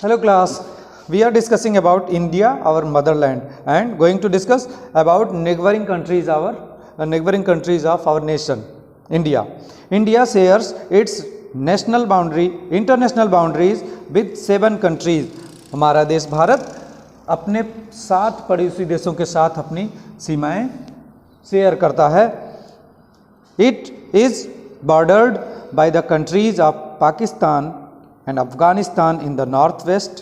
Hello class, we are discussing about India, our motherland, and going to discuss about neighboring countries of our nation, India. India shares its international boundaries with 7 countries. हमारा देश भारत अपने 7 पड़ोसी देशों के साथ अपनी सीमाएं शेयर करता है. It is bordered by the countries of Pakistan and Afghanistan in the northwest.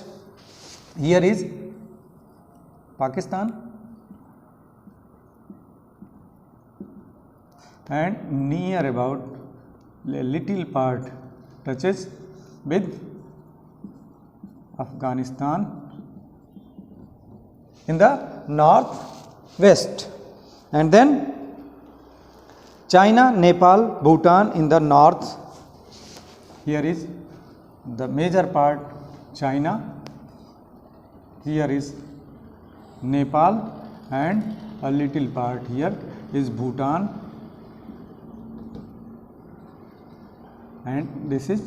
Here is Pakistan and near about a little part touches with Afghanistan in the northwest, and then China, Nepal, Bhutan in the north. Here is the major part China, here is Nepal, and a little part here is Bhutan, and this is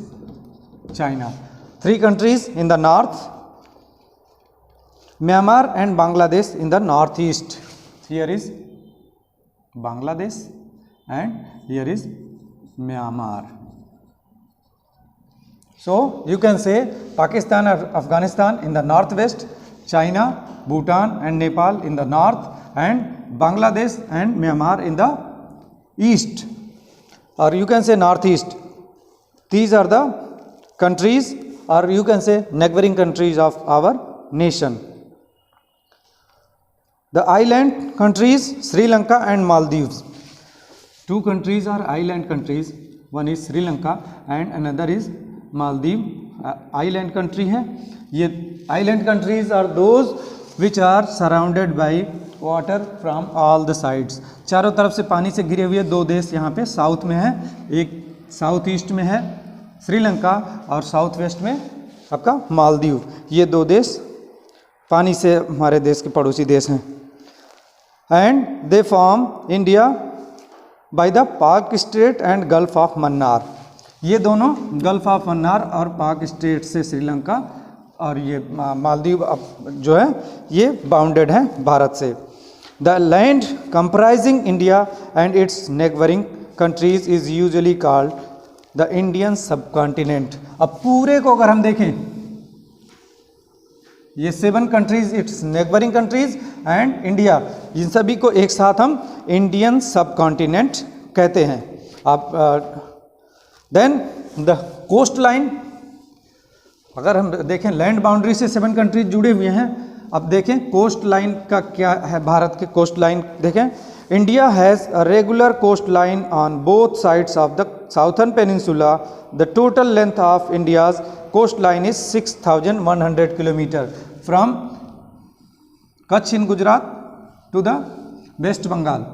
China. 3 countries in the north, Myanmar and Bangladesh in the northeast. Here is Bangladesh and here is Myanmar. So you can say Pakistan or Afghanistan in the northwest, China, Bhutan and Nepal in the north, and Bangladesh and Myanmar in the east, or you can say northeast. These are the countries, or you can say neighboring countries of our nation. The island countries Sri Lanka and Maldives. 2 countries are island countries. One is Sri Lanka and another is Maldives. Island country है. ये island countries are those which are surrounded by water from all the sides. चारों तरफ से पानी से घिरे हुए 2 देश यहाँ पे साउथ में है. एक साउथ ईस्ट में है श्रीलंका और साउथ वेस्ट में आपका मालदीव. ये 2 देश पानी से हमारे देश के पड़ोसी देश हैं. And they form India by the Palk Strait and Gulf of Mannar. ये दोनों गल्फ ऑफ मन्नार और पाक स्टेट से श्रीलंका और ये मालदीव जो है ये बाउंडेड है भारत से. The land comprising India and its neighbouring countries is usually called the Indian subcontinent. अब पूरे को अगर हम देखें, ये 7 countries its neighbouring countries and India, इन सभी को एक साथ हम इंडियन सब कॉन्टिनेंट कहते हैं. आप देन द कोस्ट लाइन, अगर हम देखें लैंड बाउंड्री से 7 कंट्रीज जुड़े हुए हैं. अब देखें कोस्ट लाइन का क्या है. भारत के कोस्ट लाइन देखें. India has a regular coast line on both sides of the southern peninsula. The total length of India's coast line is 6100 kilometre from Kutch in Gujarat to the West Bengal.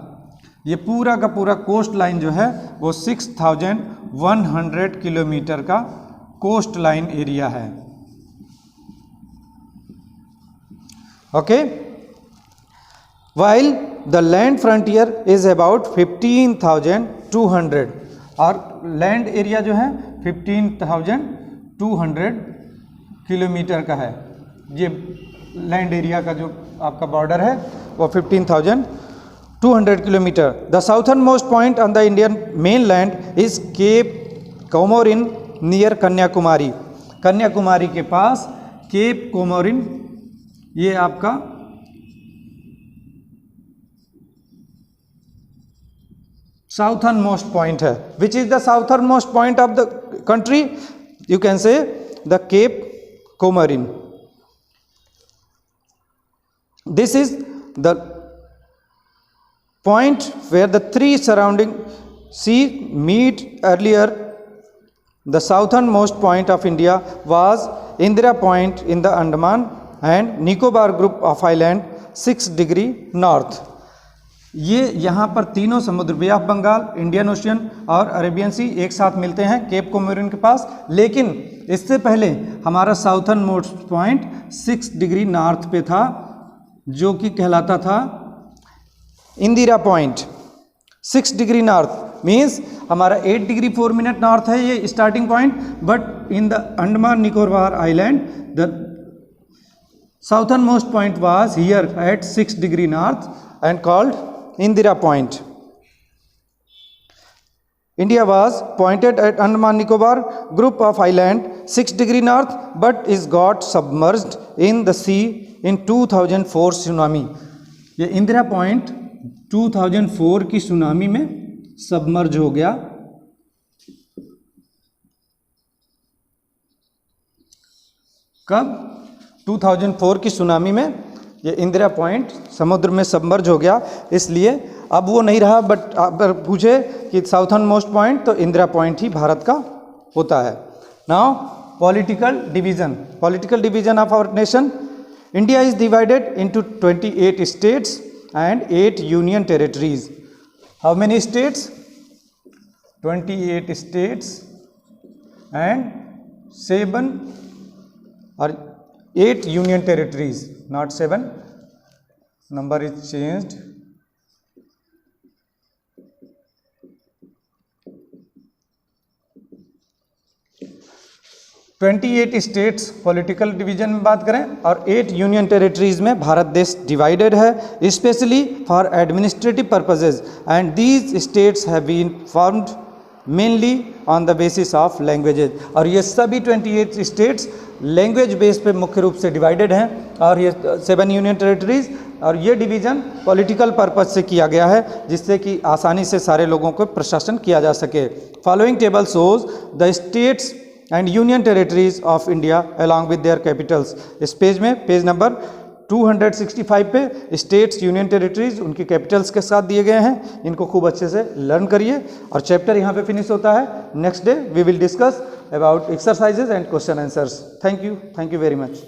ये पूरा का पूरा कोस्ट लाइन जो है वो 6100 किलोमीटर का coast line area है. Okay. While the land frontier is about 15,200, और लैंड एरिया जो है 15,200 किलोमीटर का है. ये लैंड एरिया का जो आपका बॉर्डर है वो 15,200 kilometer. The southernmost point on the Indian mainland is Cape Comorin near Kanyakumari. Kanyakumari के पास केप कोमोरिन ये आपका southernmost point है. Which is the southernmost point of the country? You can say the Cape Comorin. This is the point where the 3 surrounding sea meet. Earlier the southernmost point of India was Indira Point in the Andaman and Nicobar group of island 6 degree north. ये यहाँ पर तीनों समुद्र, बे of Bengal, Indian ocean और Arabian सी एक साथ मिलते हैं केप कोमोरिन के पास. लेकिन इससे पहले हमारा southern most point 6 degree north पे था, जो कि कहलाता था Indira point. 6 degree north. Means हमारा 8 डिग्री 4 मिनट नॉर्थ है ये starting point, but in the Andaman Nicobar island the southern most point was here eight 6 degree north and called Indira point. India was pointed at Andaman Nicobar group of island 6 degree north but is got submerged in the sea in 2004 tsunami. ये Indira point 2004 की tsunami में submerge हो गया. कब? 2004 की tsunami में ये Indira point समुद्र में सबमर्ज हो गया, इसलिए अब वो नहीं रहा. बट अगर पूछे कि साउथर्न मोस्ट पॉइंट, तो इंदिरा पॉइंट ही भारत का होता है. Now political division of our nation. India is divided into 28 states and 8 union territories. How many states? 28 states and 7 और 8 union territories, not 7, number is changed. Twenty states political division में बात करें और 8 union territories में भारत देश divided है, specially for administrative purposes, and these states have been formed mainly on the basis of languages. और ये सभी 28 स्टेट्स लैंग्वेज बेस पे मुख्य रूप से डिवाइडेड हैं. और ये 7 यूनियन टेरिटरीज, और ये डिवीज़न पॉलिटिकल पर्पज से किया गया है, जिससे कि आसानी से सारे लोगों को प्रशासन किया जा सके. Following table shows the states and union territories of India along with their Capitals. इस पेज में, पेज नंबर 265 पे स्टेट्स, यूनियन टेरिटरीज, उनकी कैपिटल्स के साथ दिए गए हैं. इनको खूब अच्छे से लर्न करिए. और चैप्टर यहाँ पे फिनिश होता है. Next day we will discuss about exercises and question answers. Thank you very much.